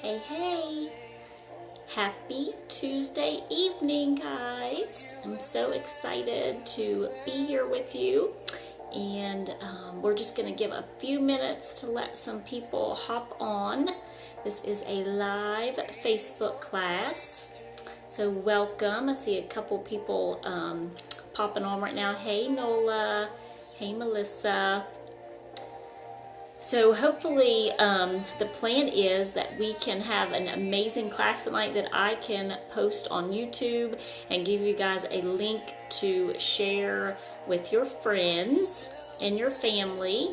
Hey, hey. Happy Tuesday evening, guys. I'm so excited to be here with you. And we're just going to give a few minutes to let some people hop on. This is a live Facebook class. So welcome. I see a couple people popping on right now. Hey, Nola. Hey, Melissa. So hopefully the plan is that we can have an amazing class tonight that I can post on YouTube and give you guys a link to share with your friends and your family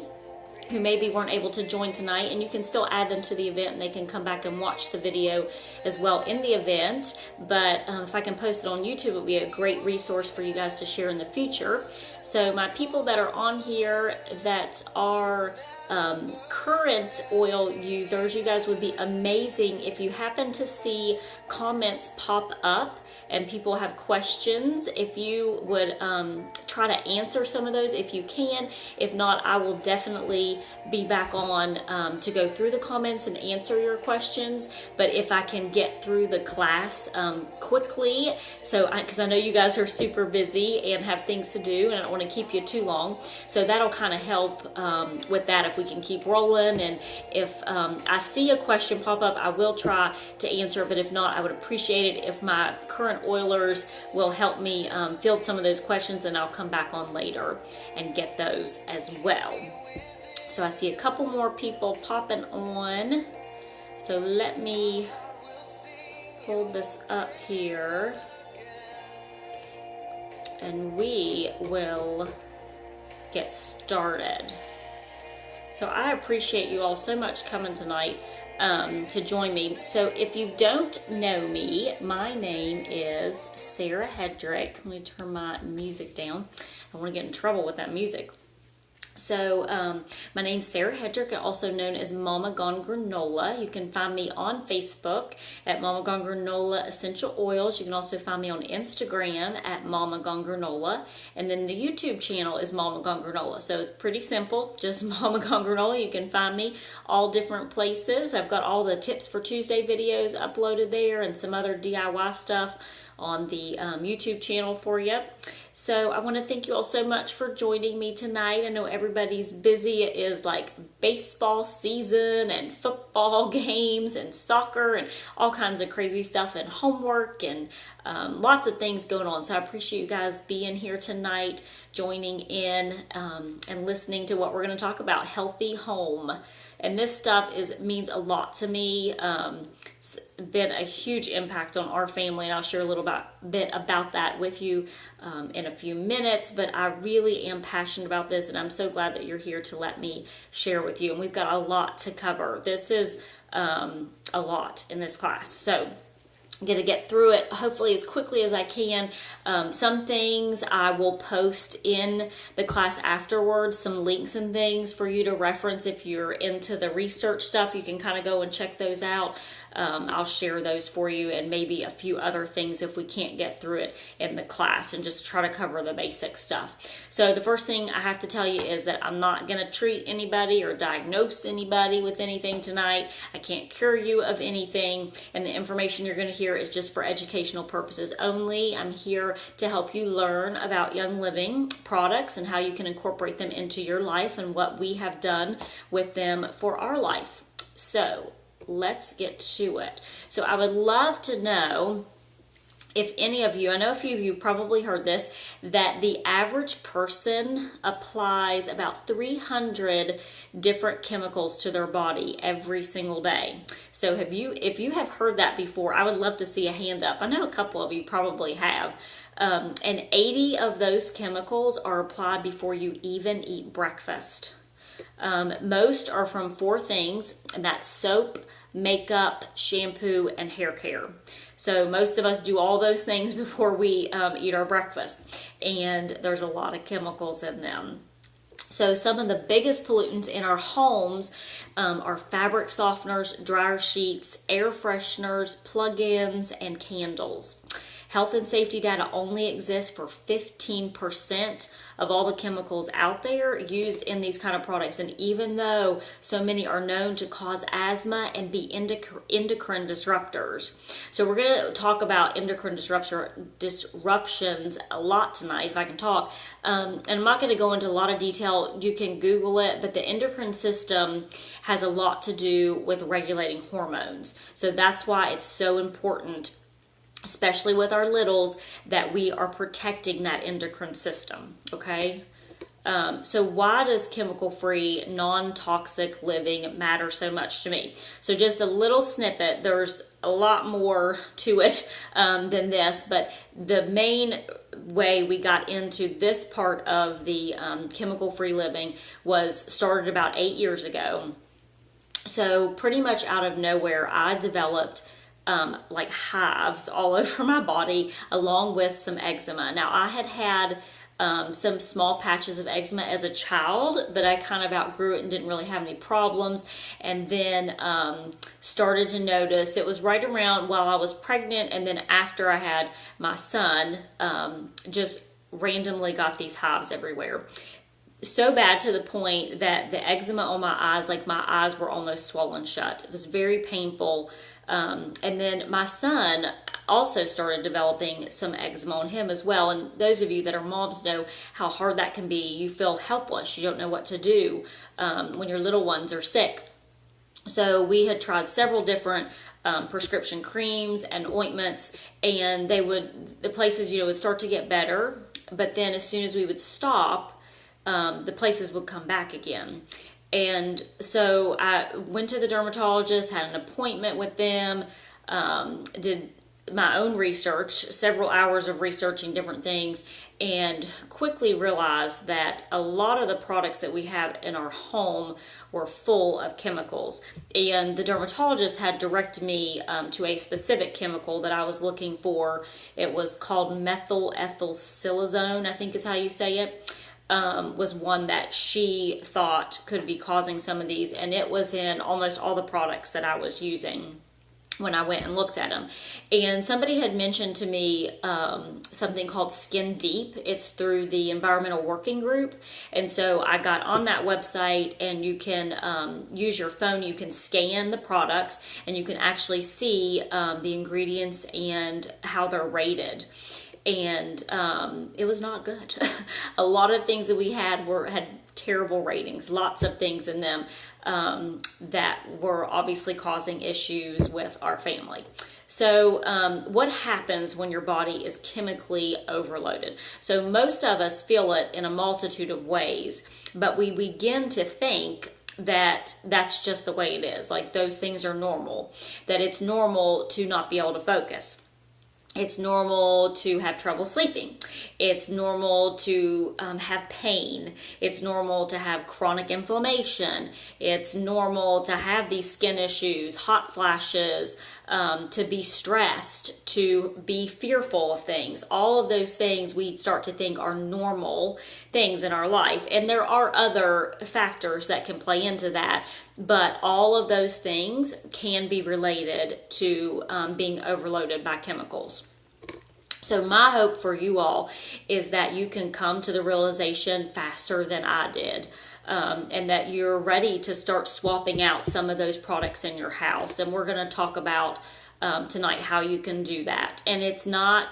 who maybe weren't able to join tonight, and you can still add them to the event and they can come back and watch the video as well in the event. But if I can post it on YouTube, it would be a great resource for you guys to share in the future. So my people that are on here that are current oil users, you guys would be amazing if you happen to see comments pop up and people have questions. If you would try to answer some of those if you can. If not, I will definitely be back on to go through the comments and answer your questions. But if I can get through the class quickly, because I know you guys are super busy and have things to do and I don't want to keep you too long, so that'll kind of help with that if we can keep rolling. And if I see a question pop up, I will try to answer it, but if not, I would appreciate it if my current oilers will help me field some of those questions, and I'll come back on later and get those as well. So I see a couple more people popping on, so let me hold this up here and we will get started. So I appreciate you all so much coming tonight to join me. So if you don't know me, my name is Sarah Hedrick. Let me turn my music down. I don't want to get in trouble with that music. So my name's Sarah Hedrick, also known as Mama Gone Granola. You can find me on Facebook at Mama Gone Granola Essential Oils. You can also find me on Instagram at Mama Gone Granola. And then the YouTube channel is Mama Gone Granola. So it's pretty simple, just Mama Gone Granola. You can find me all different places. I've got all the Tips for Tuesday videos uploaded there and some other DIY stuff on the YouTube channel for you. So I want to thank you all so much for joining me tonight. I know everybody's busy. It is like baseball season and football games and soccer and all kinds of crazy stuff and homework and lots of things going on. So I appreciate you guys being here tonight, joining in and listening to what we're going to talk about, healthy home. And this stuff means a lot to me. It's been a huge impact on our family, and I'll share a little bit about that with you in a few minutes. But I really am passionate about this, and I'm so glad that you're here to let me share with you. And we've got a lot to cover. This is a lot in this class. So I'm going to get through it hopefully as quickly as I can. Some things I will post in the class afterwards, some links and things for you to reference if you're into the research stuff. You can kind of go and check those out. I'll share those for you, and maybe a few other things if we can't get through it in the class, and just try to cover the basic stuff. So the first thing I have to tell you is that I'm not going to treat anybody or diagnose anybody with anything tonight. I can't cure you of anything, and the information you're going to hear is just for educational purposes only. I'm here to help you learn about Young Living products and how you can incorporate them into your life and what we have done with them for our life. So let's get to it. So I would love to know if any of you, I know a few of you have probably heard this, that the average person applies about 300 different chemicals to their body every single day. So if you have heard that before, I would love to see a hand up. I know a couple of you probably have. And 80 of those chemicals are applied before you even eat breakfast. Most are from 4 things, and that's soap, makeup, shampoo, and hair care. So most of us do all those things before we eat our breakfast, and there's a lot of chemicals in them. So some of the biggest pollutants in our homes are fabric softeners, dryer sheets, air fresheners, plug-ins, and candles. Health and safety data only exists for 15% of all the chemicals out there used in these kind of products. And even though so many are known to cause asthma and be endocrine disruptors. So we're going to talk about endocrine disruptions a lot tonight, if I can talk. And I'm not going to go into a lot of detail. You can Google it, but the endocrine system has a lot to do with regulating hormones. So that's why it's so important, especially with our littles, that we are protecting that endocrine system, okay? So why does chemical-free, non-toxic living matter so much to me? So just a little snippet. There's a lot more to it than this, but the main way we got into this part of the chemical-free living was started about 8 years ago. So pretty much out of nowhere, I developed like hives all over my body, along with some eczema. Now, I had some small patches of eczema as a child, but I kind of outgrew it and didn't really have any problems. And then started to notice, it was right around while I was pregnant, and then after I had my son, just randomly got these hives everywhere. So bad to the point that the eczema on my eyes, like my eyes were almost swollen shut. It was very painful. And then my son also started developing some eczema on him as well. And those of you that are moms know how hard that can be. You feel helpless. You don't know what to do when your little ones are sick. So we had tried several different prescription creams and ointments, and the places, would start to get better. But then as soon as we would stop, the places would come back again. And so I went to the dermatologist, had an appointment with them, did my own research, several hours of researching different things, and quickly realized that a lot of the products that we have in our home were full of chemicals. And the dermatologist had directed me to a specific chemical that I was looking for. It was called methylethylsilazone, I think is how you say it. Was one that she thought could be causing some of these, and it was in almost all the products that I was using when I went and looked at them. And somebody had mentioned to me something called Skin Deep. It's through the Environmental Working Group. And so I got on that website, and you can use your phone. You can scan the products, and you can actually see the ingredients and how they're rated. And it was not good. A lot of things that we had had terrible ratings, lots of things in them that were obviously causing issues with our family. So what happens when your body is chemically overloaded? So most of us feel it in a multitude of ways, but we begin to think that that's just the way it is. Like those things are normal, that it's normal to not be able to focus. It's normal to have trouble sleeping. It's normal to have pain. It's normal to have chronic inflammation. It's normal to have these skin issues, hot flashes, to be stressed, to be fearful of things. All of those things we start to think are normal things in our life. And there are other factors that can play into that. But all of those things can be related to being overloaded by chemicals. So my hope for you all is that you can come to the realization faster than I did. And that you're ready to start swapping out some of those products in your house. And we're going to talk about tonight how you can do that. And it's not,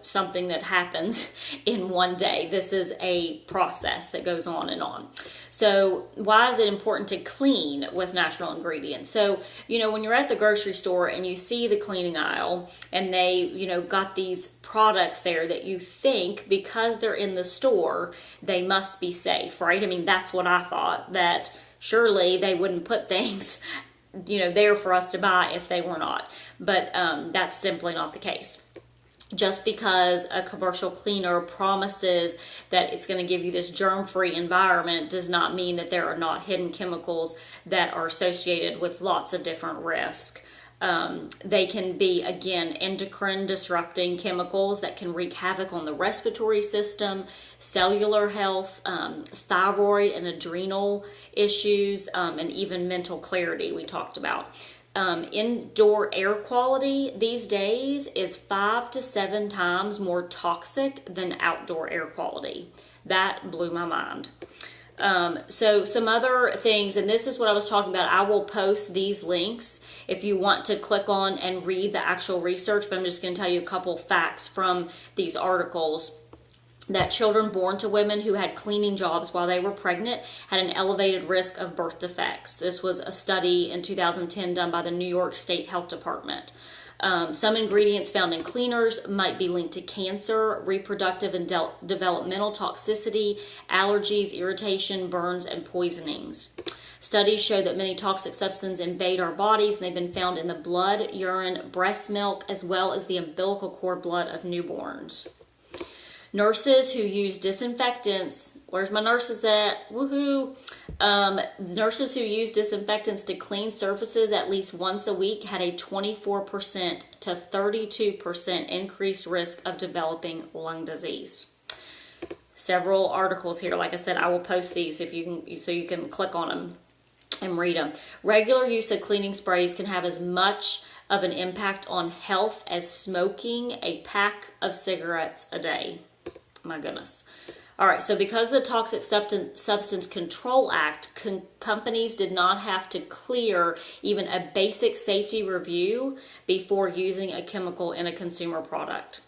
something that happens in one day. This is a process that goes on and on. So why is it important to clean with natural ingredients? So, when you're at the grocery store and you see the cleaning aisle and they, got these products there that you think because they're in the store, they must be safe, right? I mean, that's what I thought, that surely they wouldn't put things, there for us to buy if they were not. But that's simply not the case. Just because a commercial cleaner promises that it's going to give you this germ-free environment does not mean that there are not hidden chemicals that are associated with lots of different risks. They can be, again, endocrine disrupting chemicals that can wreak havoc on the respiratory system, cellular health, thyroid and adrenal issues, and even mental clarity we talked about. indoor air quality these days is 5 to 7 times more toxic than outdoor air quality. That blew my mind. So some other things, and this is what I was talking about. I will post these links if you want to click on and read the actual research, but I'm just going to tell you a couple facts from these articles. That children born to women who had cleaning jobs while they were pregnant had an elevated risk of birth defects. This was a study in 2010 done by the New York State Health Department. Some ingredients found in cleaners might be linked to cancer, reproductive and developmental toxicity, allergies, irritation, burns, and poisonings. Studies show that many toxic substances invade our bodies, and they've been found in the blood, urine, breast milk, as well as the umbilical cord blood of newborns. Nurses who use disinfectants, where's my nurses at? Woohoo! Nurses who use disinfectants to clean surfaces at least once a week had a 24% to 32% increased risk of developing lung disease. Several articles here. Like I said, I will post these if you can, so you can click on them and read them. Regular use of cleaning sprays can have as much of an impact on health as smoking a pack of cigarettes a day. My goodness. All right, so because of the Toxic Substance Control Act, companies did not have to clear even a basic safety review before using a chemical in a consumer product.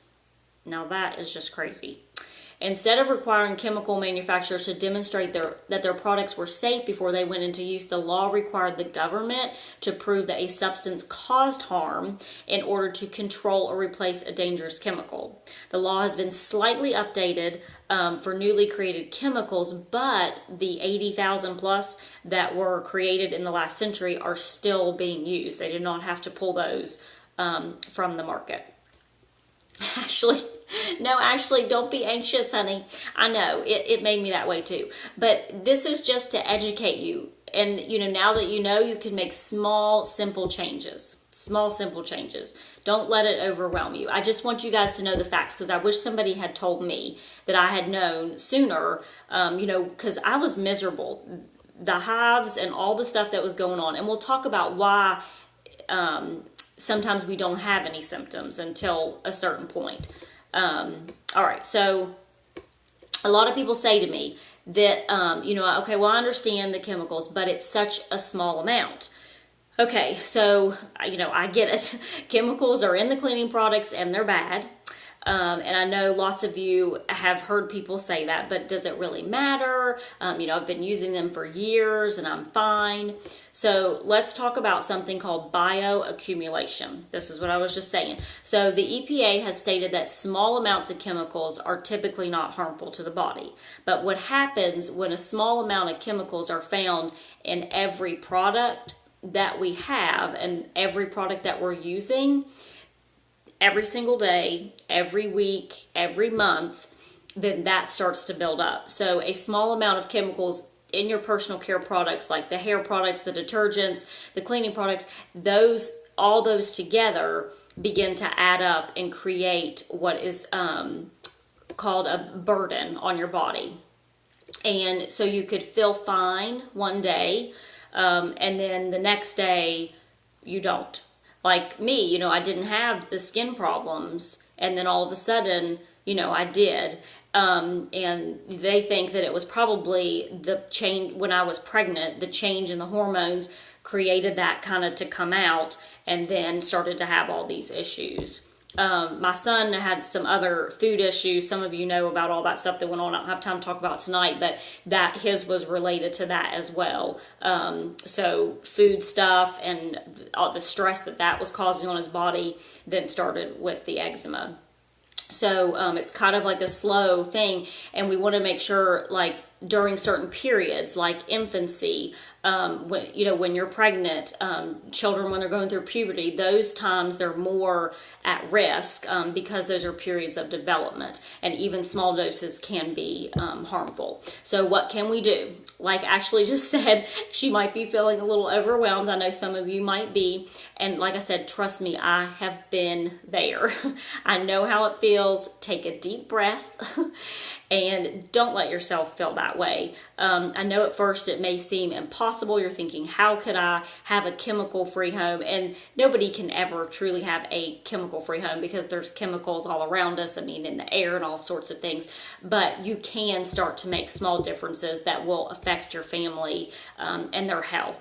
Now that is just crazy. Instead of requiring chemical manufacturers to demonstrate that their products were safe before they went into use, the law required the government to prove that a substance caused harm in order to control or replace a dangerous chemical. The law has been slightly updated for newly created chemicals, but the 80,000 plus that were created in the last century are still being used. They did not have to pull those from the market. Ashley, don't be anxious, honey. I know, it made me that way too. But this is just to educate you. And, now that you know, you can make small, simple changes. Small, simple changes. Don't let it overwhelm you. I just want you guys to know the facts, because I wish somebody had told me that I had known sooner, because I was miserable. The hives and all the stuff that was going on. And we'll talk about why sometimes we don't have any symptoms until a certain point. All right, so a lot of people say to me that, okay, well, I understand the chemicals, but it's such a small amount. Okay, so, I get it. Chemicals are in the cleaning products and they're bad. And I know lots of you have heard people say that, but does it really matter? I've been using them for years and I'm fine. So let's talk about something called bioaccumulation. This is what I was just saying. So the EPA has stated that small amounts of chemicals are typically not harmful to the body. But what happens when a small amount of chemicals are found in every product that we have and every product that we're using, every single day, every week, every month, then that starts to build up. So a small amount of chemicals in your personal care products, like the hair products, the detergents, the cleaning products, all those together begin to add up and create what is called a burden on your body. And so you could feel fine one day, and then the next day you don't. Like me, I didn't have the skin problems, and then all of a sudden, I did. And they think that it was probably the change when I was pregnant, the change in the hormones created that kind of to come out, and then started to have all these issues. My son had some other food issues. Some of you know about all that stuff that went on. I don't have time to talk about tonight, but his was related to that as well. So food stuff and all the stress that was causing on his body then started with the eczema. So it's kind of like a slow thing, and we want to make sure, like during certain periods, like infancy, when you're pregnant, children when they're going through puberty, those times they're more at risk because those are periods of development, and even small doses can be harmful. So what can we do? Like Ashley just said, she might be feeling a little overwhelmed. I know some of you might be. And like I said, trust me, I have been there. I know how it feels. Take a deep breath and don't let yourself feel that way. I know at first it may seem impossible possible. You're thinking, how could I have a chemical-free home? And nobody can ever truly have a chemical-free home because there's chemicals all around us, I mean, in the air and all sorts of things. But you can start to make small differences that will affect your family and their health.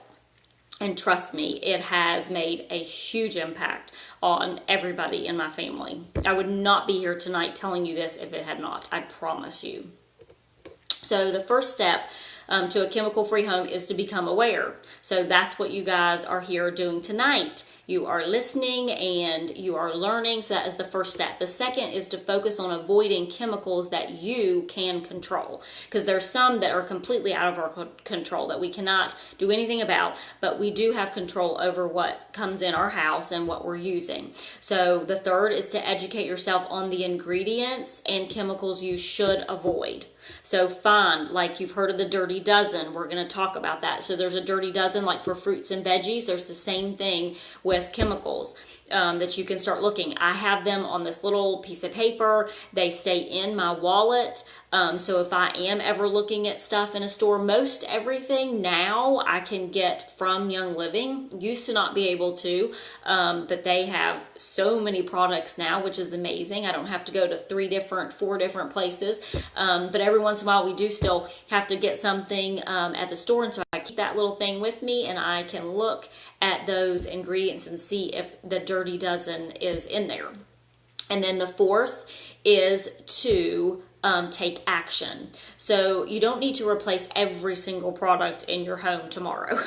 And trust me, it has made a huge impact on everybody in my family. I would not be here tonight telling you this if it had not. I promise you. So the first step to a chemical-free home is to become aware. So that's what you guys are here doing tonight. You are listening and you are learning. So that is the first step. The second is to focus on avoiding chemicals that you can control. Because there's some that are completely out of our control that we cannot do anything about. But we do have control over what comes in our house and what we're using. So the third is to educate yourself on the ingredients and chemicals you should avoid. So find, like you've heard of the dirty dozen, we're going to talk about that. So there's a dirty dozen like for fruits and veggies. There's the same thing with chemicals that you can start looking. I have them on this little piece of paper. They stay in my wallet. So if I am ever looking at stuff in a store, most everything now I can get from Young Living. Used to not be able to, but they have so many products now, which is amazing. I don't have to go to 4 different places. But every once in a while we do still have to get something at the store, and so I keep that little thing with me and I can look at those ingredients and see if the dirty dozen is in there. And then the fourth is to take action. So you don't need to replace every single product in your home tomorrow.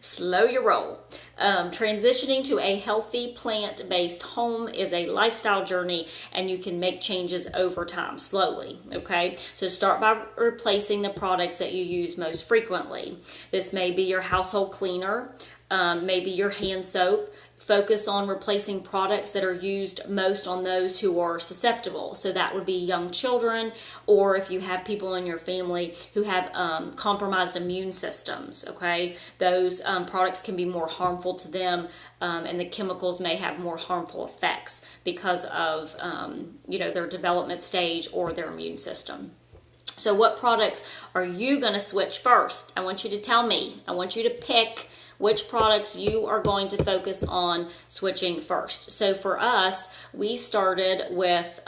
Slow your roll. Transitioning to a healthy plant-based home is a lifestyle journey, and you can make changes over time, slowly, okay? So start by replacing the products that you use most frequently. This may be your household cleaner, maybe your hand soap. Focus on replacing products that are used most on those who are susceptible. So that would be young children, or if you have people in your family who have compromised immune systems, okay? Those products can be more harmful to them, and the chemicals may have more harmful effects because of their development stage or their immune system. So what products are you going to switch first? I want you to tell me. I want you to pick which products you are going to focus on switching first. So for us, we started with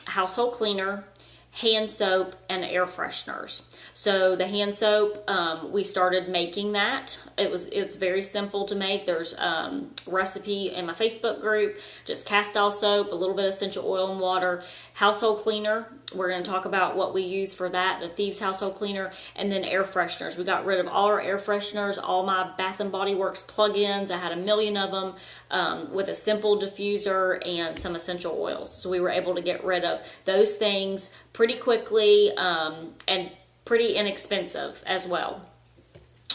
household cleaner, hand soap, and air fresheners. So the hand soap, we started making that. It's very simple to make. There's a recipe in my Facebook group. Just castile soap, a little bit of essential oil and water. Household cleaner, we're going to talk about what we use for that, the Thieves household cleaner, and then air fresheners. We got rid of all our air fresheners, all my Bath & Body Works plug-ins. I had 1 million of them with a simple diffuser and some essential oils. So we were able to get rid of those things pretty quickly and pretty inexpensive as well.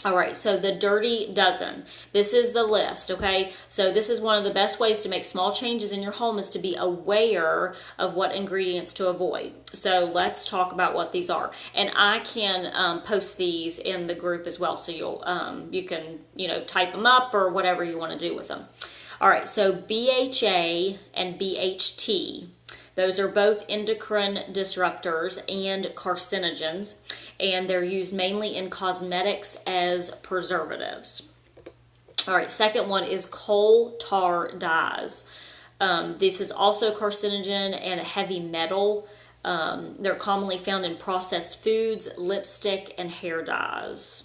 All right, so the dirty dozen. This is the list, okay? So this is one of the best ways to make small changes in your home, is to be aware of what ingredients to avoid. So let's talk about what these are. And I can post these in the group as well, so you can type them up or whatever you want to do with them. All right, so BHA and BHT. Those are both endocrine disruptors and carcinogens, and they're used mainly in cosmetics as preservatives. All right, second one is coal tar dyes. This is also carcinogen and a heavy metal. They're commonly found in processed foods, lipstick, and hair dyes.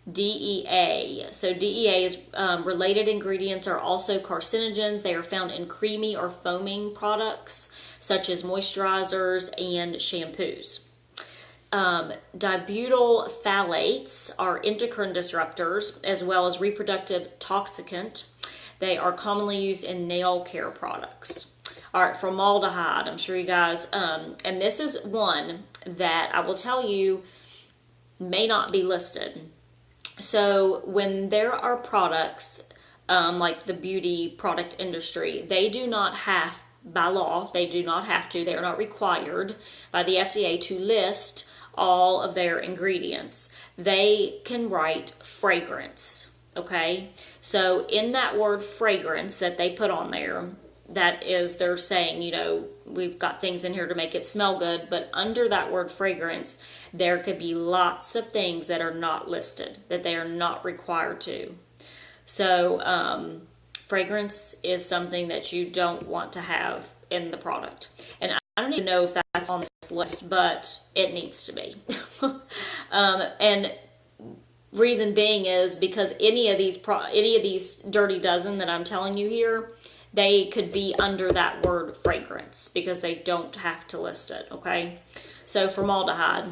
DEA. So DEA is related ingredients are also carcinogens. They are found in creamy or foaming products such as moisturizers and shampoos. Dibutyl phthalates are endocrine disruptors as well as reproductive toxicant. They are commonly used in nail care products. All right, formaldehyde. I'm sure you guys, and this is one that I will tell you may not be listed. So when there are products like the beauty product industry, they do not have, by law, they do not have to, they are not required by the FDA to list all of their ingredients. They can write fragrance, okay? So in that word fragrance that they put on there, that is, they're saying, you know, we've got things in here to make it smell good, but under that word fragrance, there could be lots of things that are not listed, that they are not required to. So, fragrance is something that you don't want to have in the product. And I don't even know if that's on this list, but it needs to be. And reason being is because any of these dirty dozen that I'm telling you here, they could be under that word fragrance because they don't have to list it, okay? So formaldehyde,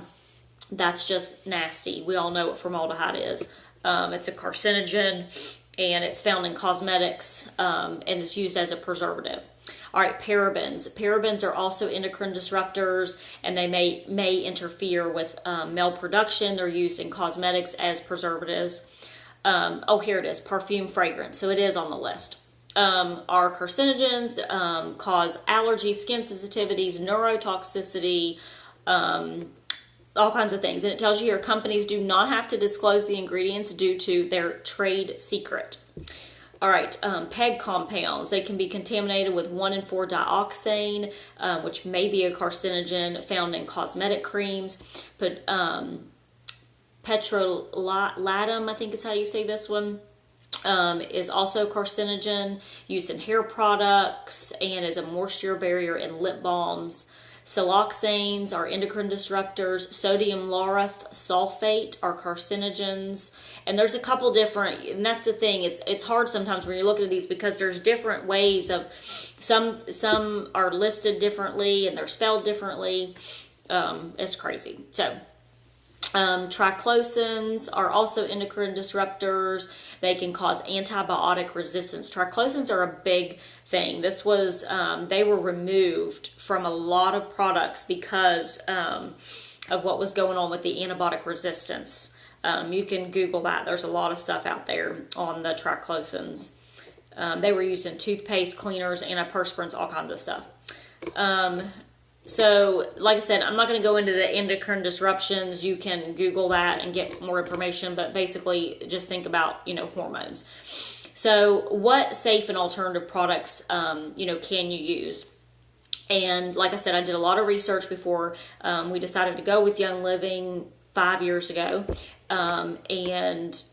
that's just nasty. We all know what formaldehyde is. It's a carcinogen, and it's found in cosmetics, and it's used as a preservative. All right, parabens. Parabens are also endocrine disruptors, and they may interfere with male production. They're used in cosmetics as preservatives. Oh, here it is, perfume fragrance. So it is on the list. Are carcinogens, cause allergy, skin sensitivities, neurotoxicity, all kinds of things. And it tells you your companies do not have to disclose the ingredients due to their trade secret. All right, PEG compounds. They can be contaminated with 1,4-dioxane, which may be a carcinogen found in cosmetic creams. But petrolatum, I think is how you say this one, is also carcinogen, used in hair products and as a moisture barrier in lip balms. Siloxanes are endocrine disruptors. Sodium lauryl sulfate are carcinogens. And there's a couple different, and that's the thing, it's hard sometimes when you're looking at these because there's different ways of, some are listed differently and they're spelled differently. It's crazy. So, triclosans are also endocrine disruptors. They can cause antibiotic resistance. Triclosans are a big thing. This was, they were removed from a lot of products because of what was going on with the antibiotic resistance. You can Google that. There's a lot of stuff out there on the triclosans. They were used in toothpaste, cleaners, antiperspirants, all kinds of stuff. So, like I said, I'm not going to go into the endocrine disruptions. You can Google that and get more information, but basically just think about, hormones. So, what safe and alternative products, can you use? And like I said, I did a lot of research before we decided to go with Young Living 5 years ago, and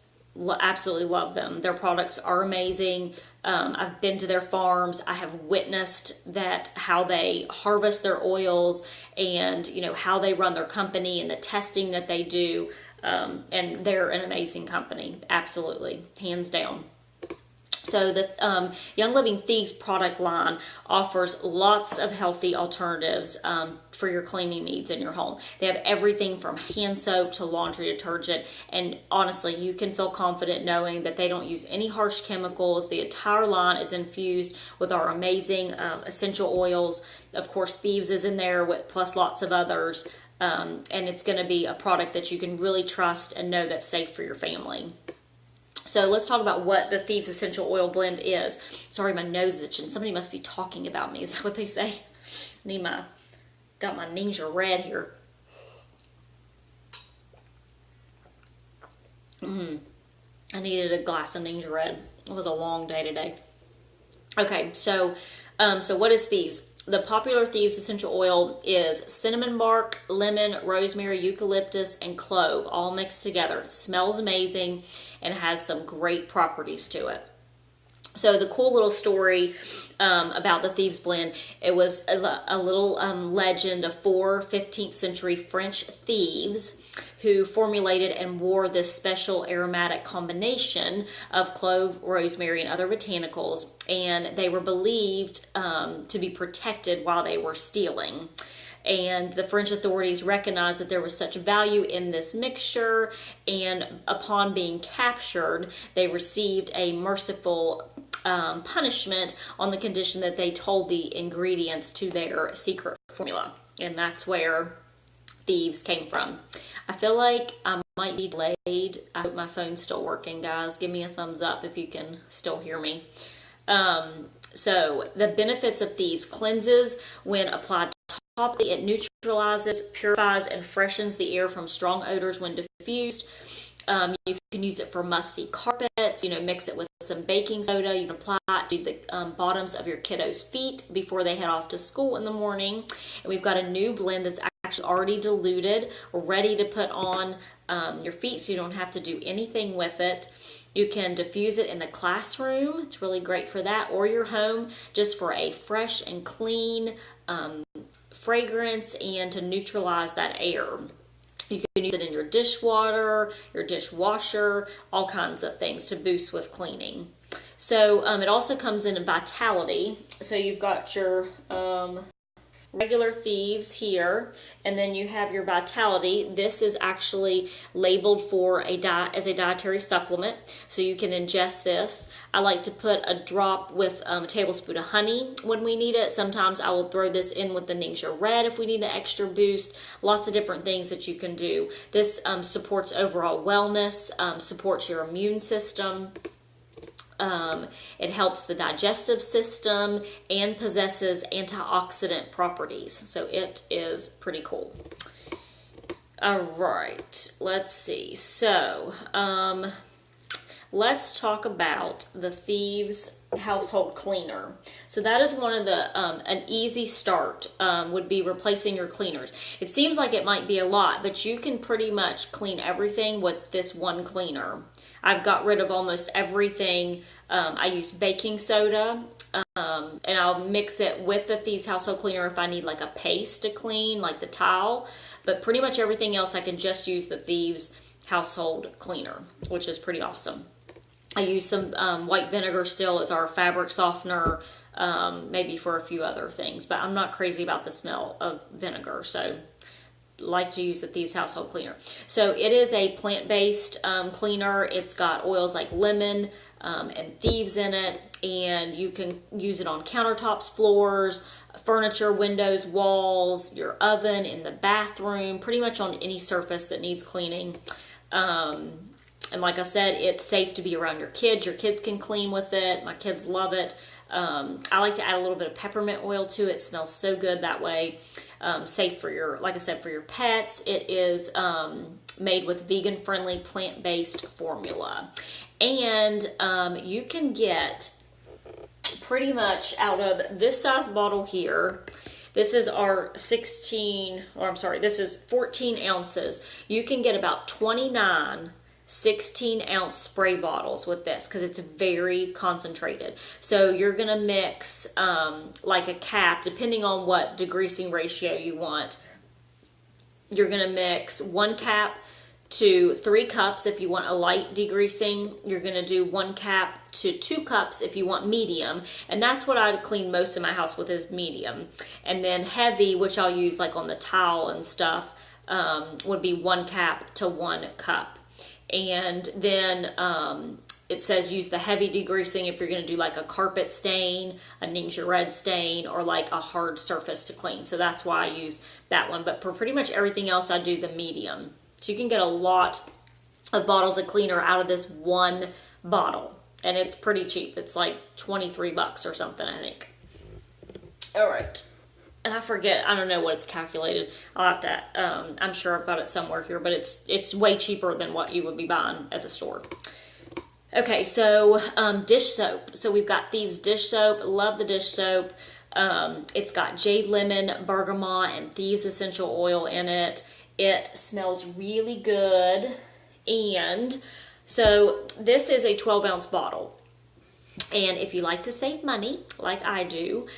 absolutely love them. Their products are amazing. I've been to their farms. I have witnessed how they harvest their oils and, how they run their company and the testing that they do. And they're an amazing company. Absolutely. Hands down. So the Young Living Thieves product line offers lots of healthy alternatives for your cleaning needs in your home. They have everything from hand soap to laundry detergent, and honestly, you can feel confident knowing that they don't use any harsh chemicals. The entire line is infused with our amazing essential oils. Of course, Thieves is in there, plus lots of others, and it's going to be a product that you can really trust and know that's safe for your family. So let's talk about what the Thieves Essential Oil Blend is. Sorry, my nose is itching. Somebody must be talking about me. Is that what they say? Got my Ninja Red here. I needed a glass of Ninja Red. It was a long day today. Okay, so what is Thieves? The popular Thieves essential oil is cinnamon bark, lemon, rosemary, eucalyptus, and clove all mixed together. It smells amazing and has some great properties to it. So the cool little story about the Thieves blend, it was a little legend of 4 15th century French thieves who formulated and wore this special aromatic combination of clove, rosemary, and other botanicals, and they were believed to be protected while they were stealing. And the French authorities recognized that there was such value in this mixture, and upon being captured, they received a merciful punishment on the condition that they told the ingredients to their secret formula. And that's where Thieves came from. I feel like I might be delayed. I hope my phone's still working, guys. Give me a thumbs up if you can still hear me. So the benefits of Thieves: cleanses when applied topically. It neutralizes, purifies, and freshens the air from strong odors when diffused. You can use it for musty carpets, mix it with some some baking soda. You can apply it to the bottoms of your kiddos' feet before they head off to school in the morning. And we've got a new blend that's actually already diluted, ready to put on your feet so you don't have to do anything with it. You can diffuse it in the classroom. It's really great for that, or your home, just for a fresh and clean fragrance and to neutralize that air. You can use it in your dishwater, your dishwasher, all kinds of things to boost with cleaning. So it also comes in Vitality. So you've got your regular Thieves here, and then you have your Vitality. This is actually labeled for as a dietary supplement, so you can ingest this. I like to put a drop with a tablespoon of honey when we need it. Sometimes I will throw this in with the Ningxia Red if we need an extra boost. Lots of different things that you can do. This supports overall wellness, supports your immune system. It helps the digestive system and possesses antioxidant properties. So it is pretty cool. All right, let's see. So let's talk about the Thieves household cleaner. So that is one of the, an easy start would be replacing your cleaners. It seems like it might be a lot, but you can pretty much clean everything with this one cleaner. I've got rid of almost everything. I use baking soda, and I'll mix it with the Thieves household cleaner if I need like a paste to clean, like the towel. But pretty much everything else I can just use the Thieves household cleaner, which is pretty awesome. I use some white vinegar still as our fabric softener, maybe for a few other things. But I'm not crazy about the smell of vinegar, so like to use the Thieves household cleaner. So it is a plant-based cleaner. It's got oils like lemon and Thieves in it, and you can use it on countertops, floors, furniture, windows, walls, your oven, in the bathroom, pretty much on any surface that needs cleaning. And like I said, it's safe to be around your kids. Your kids can clean with it. My kids love it. I like to add a little bit of peppermint oil to it. It smells so good that way. Safe for your, like I said, for your pets. It is made with vegan-friendly, plant-based formula. And you can get pretty much out of this size bottle here. This is our 16, or I'm sorry, this is 14 ounces. You can get about 29 16-ounce spray bottles with this because it's very concentrated. So you're going to mix like a cap, depending on what degreasing ratio you want. You're going to mix 1 cap to 3 cups if you want a light degreasing. You're going to do 1 cap to 2 cups if you want medium. And that's what I clean most of my house with, is medium. And then heavy, which I'll use like on the towel and stuff, would be 1 cap to 1 cup. And then it says use the heavy degreasing if you're going to do like a carpet stain, a Ningxia Red stain, or like a hard surface to clean. So that's why I use that one. But for pretty much everything else, I do the medium. So you can get a lot of bottles of cleaner out of this one bottle. And it's pretty cheap. It's like 23 bucks or something, I think. All right. And I forget, I don't know what it's calculated. I'll have to, I'm sure I've got it somewhere here, but it's way cheaper than what you would be buying at the store. Okay, so dish soap. So we've got Thieves dish soap. Love the dish soap. It's got jade lemon, bergamot, and Thieves essential oil in it. It smells really good. And so this is a 12-ounce bottle. And if you like to save money, like I do,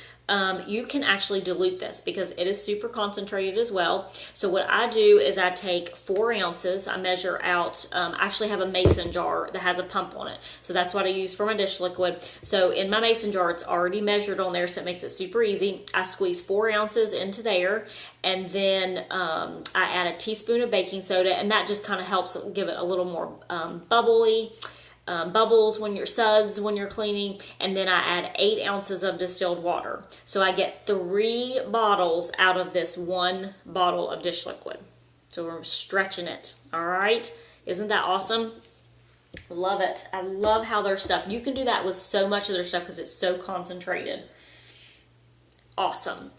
you can actually dilute this because it is super concentrated as well. So what I do is I take 4 ounces, I measure out, I actually have a mason jar that has a pump on it. So that's what I use for my dish liquid. So in my mason jar, it's already measured on there, so it makes it super easy. I squeeze 4 ounces into there, and then I add a teaspoon of baking soda, and that just kind of helps give it a little more bubbles when you're suds when you're cleaning. And then I add 8 ounces of distilled water. So I get 3 bottles out of this 1 bottle of dish liquid. So we're stretching it. All right. Isn't that awesome? Love it. I love how their stuff, you can do that with so much of their stuff because it's so concentrated. Awesome.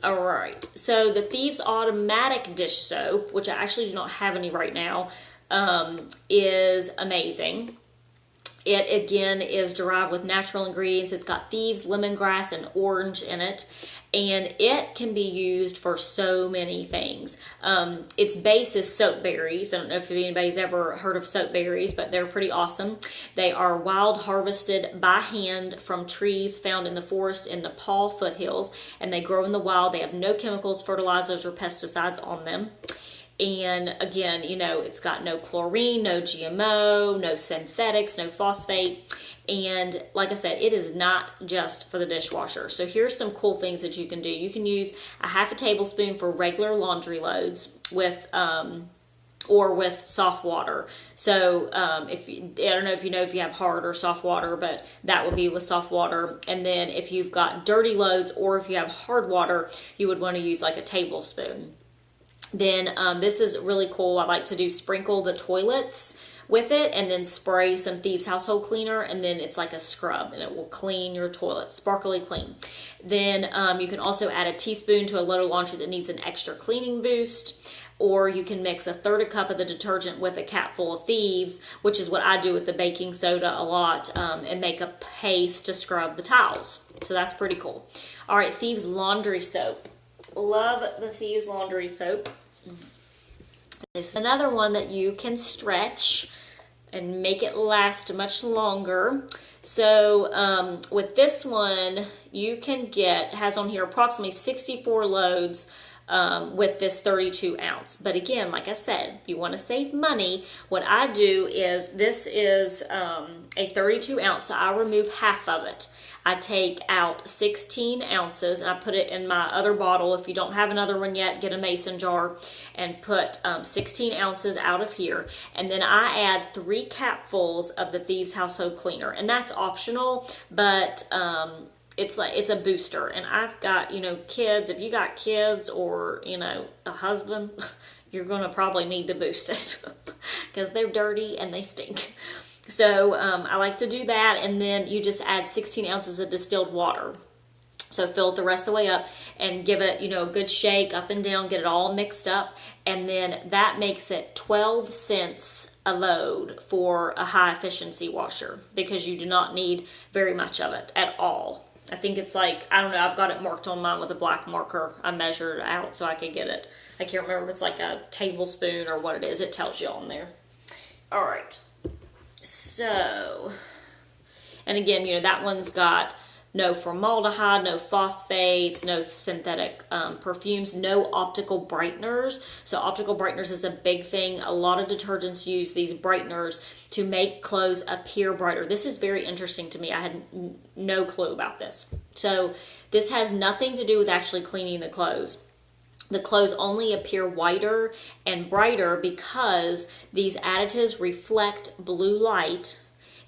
All right. So the Thieves automatic dish soap, which I actually do not have any right now, is amazing. It again is derived with natural ingredients. It's got Thieves, lemongrass, and orange in it. And it can be used for so many things. Its base is soap berries. I don't know if anybody's ever heard of soap berries, but they're pretty awesome. They are wild harvested by hand from trees found in the forest in Nepal foothills, and they grow in the wild. They have no chemicals, fertilizers, or pesticides on them. And again, you know, it's got no chlorine, no GMO, no synthetics, no phosphate. And like I said, it is not just for the dishwasher. So here's some cool things that you can do. You can use a half a tablespoon for regular laundry loads with, or with soft water. So if you, I don't know if you know if you have hard or soft water, but that would be with soft water. And then if you've got dirty loads or if you have hard water, you would want to use like a tablespoon. Then this is really cool. I like to do sprinkle the toilets with it and then spray some Thieves household cleaner, and then it's like a scrub and it will clean your toilet, sparkly clean. Then you can also add a teaspoon to a load of laundry that needs an extra cleaning boost, or you can mix a third a cup of the detergent with a capful of Thieves, which is what I do with the baking soda a lot, and make a paste to scrub the towels. So that's pretty cool. All right, Thieves laundry soap. Love the Thieves laundry soap. This is another one that you can stretch and make it last much longer. So with this one, you can get, has on here approximately 64 loads with this 32 ounce. But again, like I said, if you want to save money, what I do is, this is a 32 ounce, so I remove half of it. I take out 16 ounces and I put it in my other bottle. If you don't have another one yet, get a mason jar and put 16 ounces out of here. And then I add 3 capfuls of the Thieves household cleaner. And that's optional, but it's like, it's a booster. And I've got, you know, kids. If you got kids or, you know, a husband, you're going to probably need to boost it because they're dirty and they stink. So I like to do that, and then you just add 16 ounces of distilled water. So fill it the rest of the way up and give it, you know, a good shake up and down, get it all mixed up, and then that makes it 12 cents a load for a high efficiency washer, because you do not need very much of it at all. I think it's like, I don't know, I've got it marked on mine with a black marker. I measured it out so I could get it. I can't remember if it's like a tablespoon or what it is. It tells you on there. All right. So, and again, you know, that one's got no formaldehyde, no phosphates, no synthetic perfumes, no optical brighteners. So optical brighteners is a big thing. A lot of detergents use these brighteners to make clothes appear brighter. This is very interesting to me. I had no clue about this. So this has nothing to do with actually cleaning the clothes. The clothes only appear whiter and brighter because these additives reflect blue light,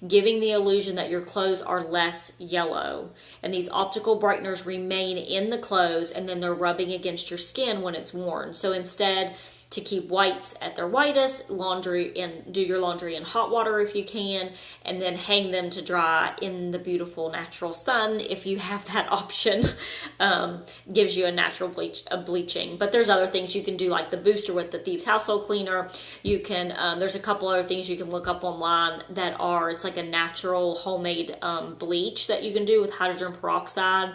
giving the illusion that your clothes are less yellow. And these optical brighteners remain in the clothes, and then they're rubbing against your skin when it's worn. So instead, to keep whites at their whitest, do your laundry in hot water if you can, and then hang them to dry in the beautiful natural sun if you have that option. Gives you a natural bleaching. But there's other things you can do, like the booster with the Thieves household cleaner. You can, there's a couple other things you can look up online that are, it's like a natural homemade bleach that you can do with hydrogen peroxide.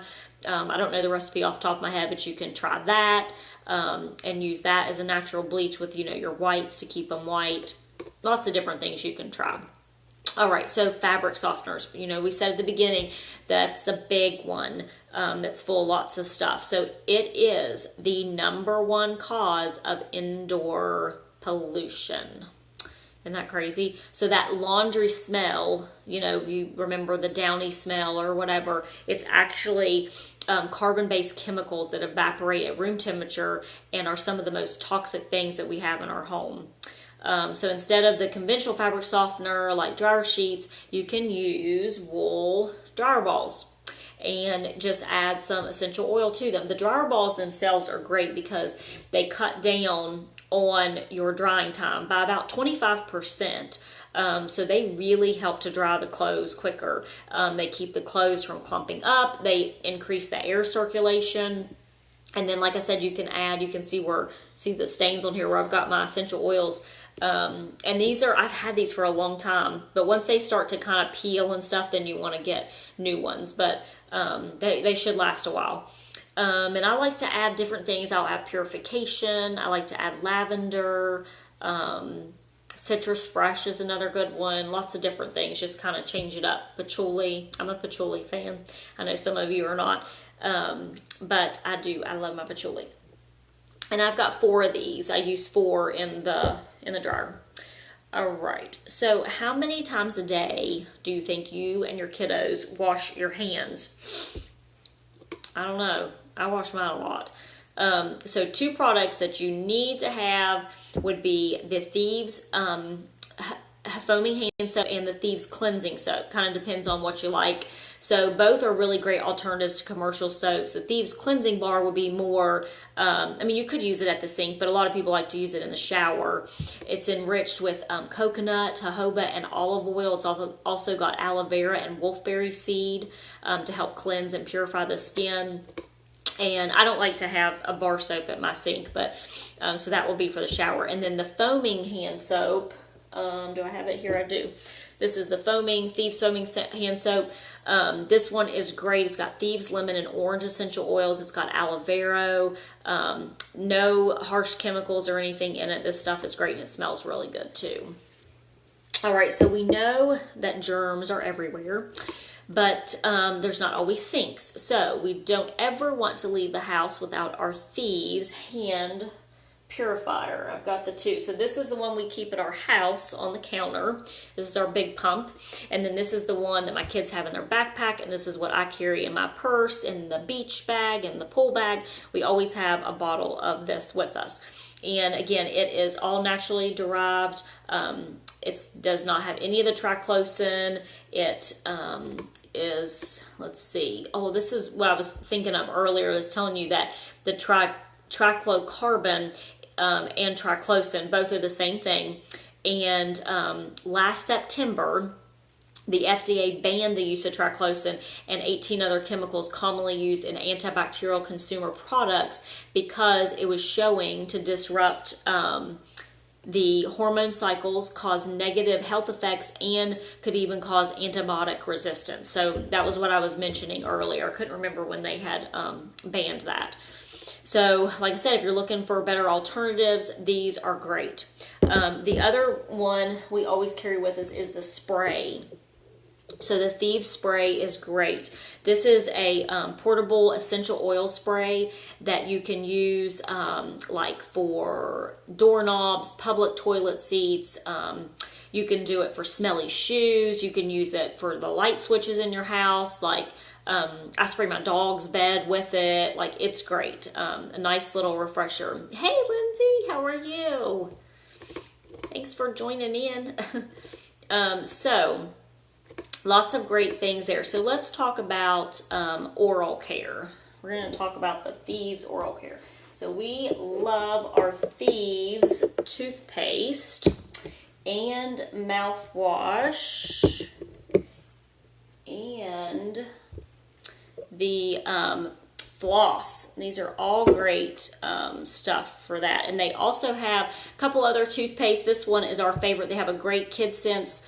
I don't know the recipe off the top of my head, but you can try that and use that as a natural bleach with, you know, your whites to keep them white. Lots of different things you can try. All right, so fabric softeners. You know, we said at the beginning that's a big one that's full of lots of stuff. So it is the #1 cause of indoor pollution. Isn't that crazy? So that laundry smell, you know, you remember the downy smell or whatever, it's actually carbon-based chemicals that evaporate at room temperature and are some of the most toxic things that we have in our home. So instead of the conventional fabric softener like dryer sheets, you can use wool dryer balls and just add some essential oil to them. The dryer balls themselves are great because they cut down on your drying time by about 25%. So they really help to dry the clothes quicker. They keep the clothes from clumping up. They increase the air circulation. And then, like I said, you can add, you can see the stains on here where I've got my essential oils And these are, I've had these for a long time, but once they start to kind of peel and stuff, then you want to get new ones, but they should last a while. And I like to add different things. I'll add purification. I like to add lavender. Citrus fresh is another good one. Lots of different things. Just kind of change it up. Patchouli. I'm a patchouli fan. I know some of you are not. But I do. I love my patchouli. And I've got 4 of these. I use 4 in the dryer. All right. So how many times a day do you think you and your kiddos wash your hands? I don't know. I wash mine a lot. So 2 products that you need to have would be the Thieves foaming hand soap and the Thieves cleansing soap. Kind of depends on what you like. So both are really great alternatives to commercial soaps. The Thieves cleansing bar will be more, I mean, you could use it at the sink, but a lot of people like to use it in the shower. It's enriched with coconut, jojoba, and olive oil. It's also got aloe vera and wolfberry seed to help cleanse and purify the skin. And I don't like to have a bar soap at my sink, but so that will be for the shower. And then the foaming hand soap, do I have it here? I do. This is the Thieves foaming hand soap. This one is great. It's got Thieves lemon and orange essential oils. It's got aloe vera, no harsh chemicals or anything in it. This stuff is great and it smells really good too. All right, so we know that germs are everywhere. But there's not always sinks. So we don't ever want to leave the house without our Thieves hand purifier. I've got the 2. So this is the one we keep at our house on the counter. This is our big pump. And then this is the one that my kids have in their backpack. And this is what I carry in my purse, in the beach bag, in the pool bag. We always have a bottle of this with us. And again, it is all naturally derived. It does not have any of the triclosan. It is, let's see. Oh, this is what I was thinking of earlier. I was telling you that the triclocarbon and triclosan, both are the same thing. And last September, the FDA banned the use of triclosan and 18 other chemicals commonly used in antibacterial consumer products because it was showing to disrupt the hormone cycles, cause negative health effects, and could even cause antibiotic resistance. So that was what I was mentioning earlier. I couldn't remember when they had banned that. So like I said, if you're looking for better alternatives, these are great. The other one we always carry with us is the spray. So the Thieves spray is great. This is a portable essential oil spray that you can use like for doorknobs, public toilet seats. You can do it for smelly shoes. You can use it for the light switches in your house. Like I spray my dog's bed with it. Like it's great. A nice little refresher. Hey Lindsay, how are you? Thanks for joining in. So lots of great things there. So let's talk about oral care. We're going to talk about the Thieves oral care. So we love our Thieves toothpaste and mouthwash and the floss. These are all great stuff for that. And they also have a couple other toothpaste. This one is our favorite. They have a great Kid Sense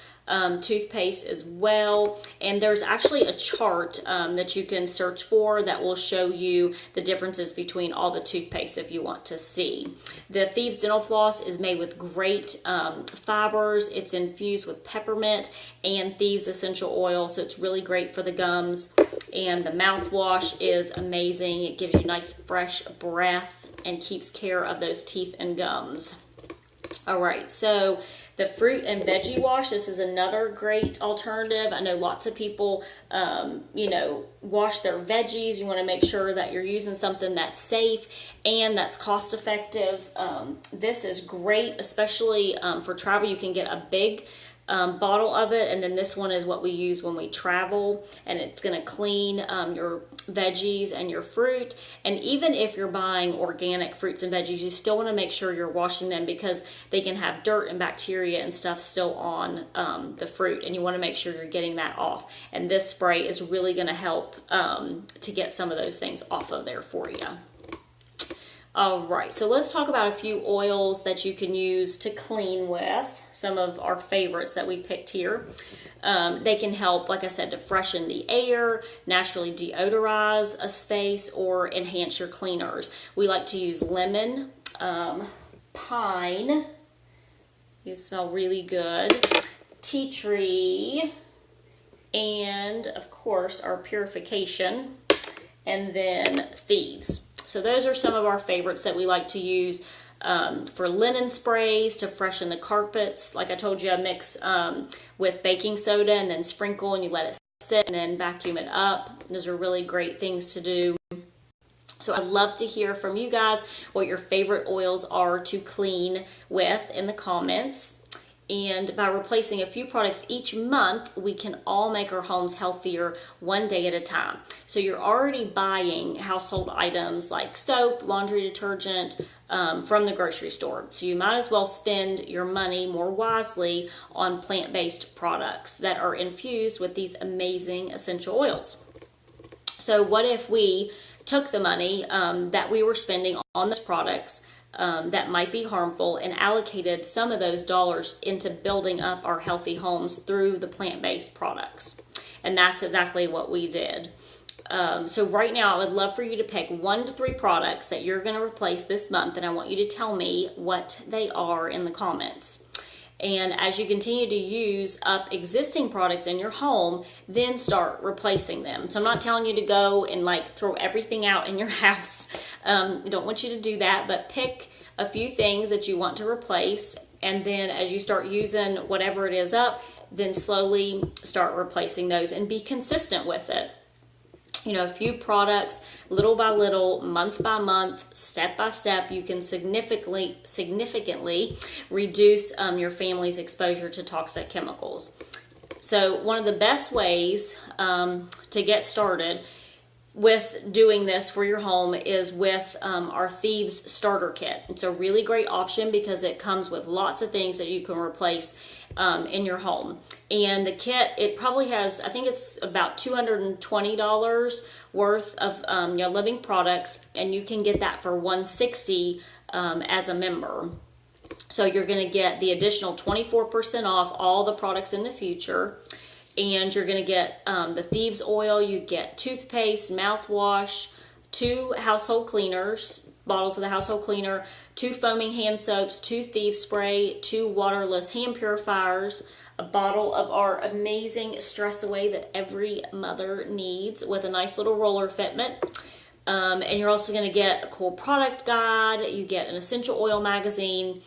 toothpaste as well, and there's actually a chart that you can search for that will show you the differences between all the toothpaste if you want to see. The Thieves Dental Floss is made with great fibers. It's infused with peppermint and Thieves essential oil, so it's really great for the gums. And the mouthwash is amazing. It gives you nice fresh breath and keeps care of those teeth and gums. All right, so the fruit and veggie wash, this is another great alternative. I know lots of people, wash their veggies. You want to make sure that you're using something that's safe and that's cost effective. This is great, especially for travel. You can get a big bottle of it, and then this one is what we use when we travel, and it's going to clean your veggies and your fruit. And even if you're buying organic fruits and veggies, you still want to make sure you're washing them because they can have dirt and bacteria and stuff still on the fruit, and you want to make sure you're getting that off. And this spray is really going to help to get some of those things off of there for you. All right, so let's talk about a few oils that you can use to clean with. Some of our favorites that we picked here. They can help, like I said, to freshen the air, naturally deodorize a space, or enhance your cleaners. We like to use lemon, pine, these smell really good, tea tree, and of course our purification, and then Thieves. So those are some of our favorites that we like to use for linen sprays to freshen the carpets. Like I told you, I mix with baking soda and then sprinkle, and you let it sit and then vacuum it up. Those are really great things to do. So I'd love to hear from you guys what your favorite oils are to clean with in the comments. And by replacing a few products each month, we can all make our homes healthier one day at a time. So you're already buying household items like soap, laundry detergent from the grocery store. So you might as well spend your money more wisely on plant-based products that are infused with these amazing essential oils. So what if we took the money that we were spending on those products that might be harmful and allocated some of those dollars into building up our healthy homes through the plant-based products? And that's exactly what we did. So right now, I would love for you to pick 1 to 3 products that you're going to replace this month, and I want you to tell me what they are in the comments. And as you continue to use up existing products in your home, then start replacing them. So I'm not telling you to go and like throw everything out in your house. I don't want you to do that, but pick a few things that you want to replace. And then as you start using whatever it is up, then slowly start replacing those and be consistent with it. You know, a few products, little by little, month by month, step by step, you can significantly reduce your family's exposure to toxic chemicals. So one of the best ways to get started with doing this for your home is with our Thieves starter kit. It's a really great option because it comes with lots of things that you can replace in your home. And the kit, it probably has, I think it's about $220 worth of living products, and you can get that for $160 as a member. So you're going to get the additional 24% off all the products in the future. And you're going to get the Thieves oil, you get toothpaste, mouthwash, 2 household cleaners, bottles of the household cleaner, 2 foaming hand soaps, 2 Thieves spray, 2 waterless hand purifiers, a bottle of our amazing Stress Away that every mother needs with a nice little roller fitment. And you're also going to get a cool product guide, you get an essential oil magazine,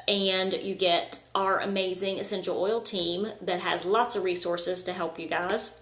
and you get our amazing essential oil team that has lots of resources to help you guys.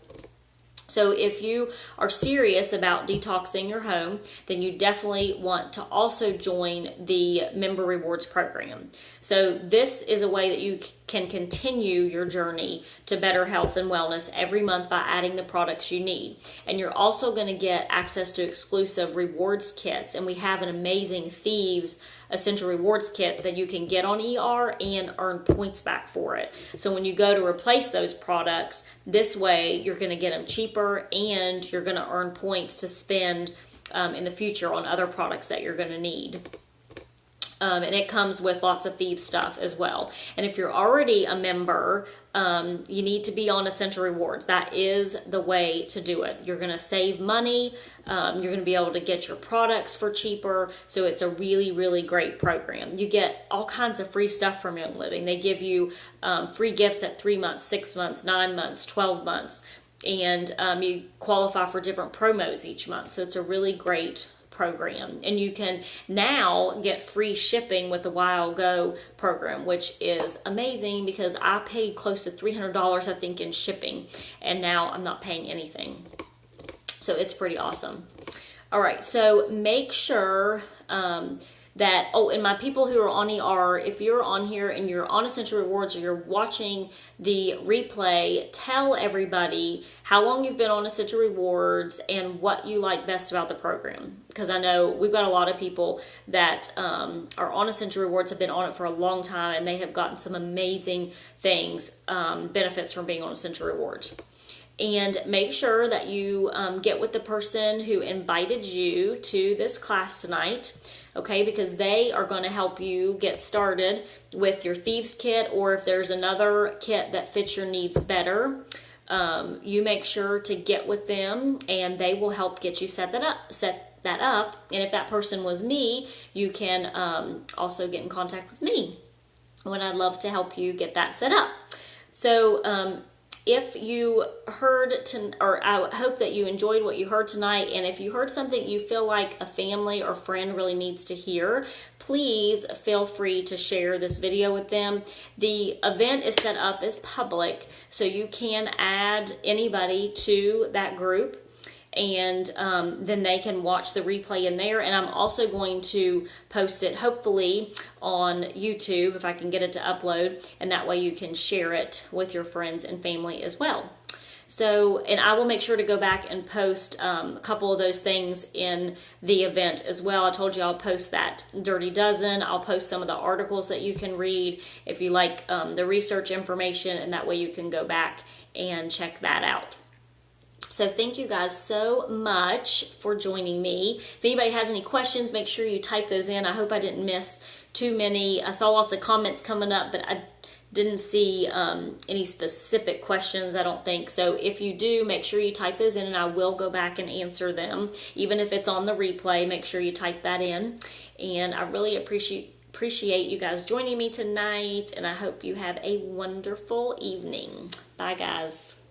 So if you are serious about detoxing your home, then you definitely want to also join the Member Rewards program. So this is a way that you can continue your journey to better health and wellness every month by adding the products you need. And you're also going to get access to exclusive rewards kits. And we have an amazing Thieves Essential Rewards kit that you can get on ER and earn points back for it. So when you go to replace those products, this way you're going to get them cheaper and you're going to earn points to spend in the future on other products that you're going to need. And it comes with lots of Thieves stuff as well. And if you're already a member, you need to be on Essential Rewards. That is the way to do it. You're going to save money. You're going to be able to get your products for cheaper. So it's a really, really great program. You get all kinds of free stuff from Young Living. They give you free gifts at 3 months, 6 months, 9 months, 12 months. And you qualify for different promos each month. So it's a really great program. And you can now get free shipping with the While Go program, which is amazing because I paid close to $300, I think, in shipping, and now I'm not paying anything. So it's pretty awesome. All right, so make sure that, and my people who are on ER, if you're on here and you're on Essential Rewards or you're watching the replay, tell everybody how long you've been on Essential Rewards and what you like best about the program. Because I know we've got a lot of people that are on Essential Rewards, have been on it for a long time, and they have gotten some amazing things, benefits from being on Essential Rewards. And make sure that you get with the person who invited you to this class tonight, okay? Because they are going to help you get started with your Thieves kit, or if there's another kit that fits your needs better, you make sure to get with them and they will help get you set that up. And if that person was me, you can also get in contact with me when I'd love to help you get that set up. So if you heard, or I hope that you enjoyed what you heard tonight, and if you heard something you feel like a family or friend really needs to hear, please feel free to share this video with them. The event is set up as public, so you can add anybody to that group, and then they can watch the replay in there. And I'm also going to post it hopefully on YouTube if I can get it to upload, and that way you can share it with your friends and family as well. So, and I will make sure to go back and post a couple of those things in the event as well. I told you I'll post that Dirty Dozen. I'll post some of the articles that you can read if you like the research information, and that way you can go back and check that out. So thank you guys so much for joining me. If anybody has any questions, make sure you type those in. I hope I didn't miss too many. I saw lots of comments coming up, but I didn't see any specific questions, I don't think. So if you do, make sure you type those in and I will go back and answer them. Even if it's on the replay, make sure you type that in. And I really appreciate you guys joining me tonight, and I hope you have a wonderful evening. Bye, guys.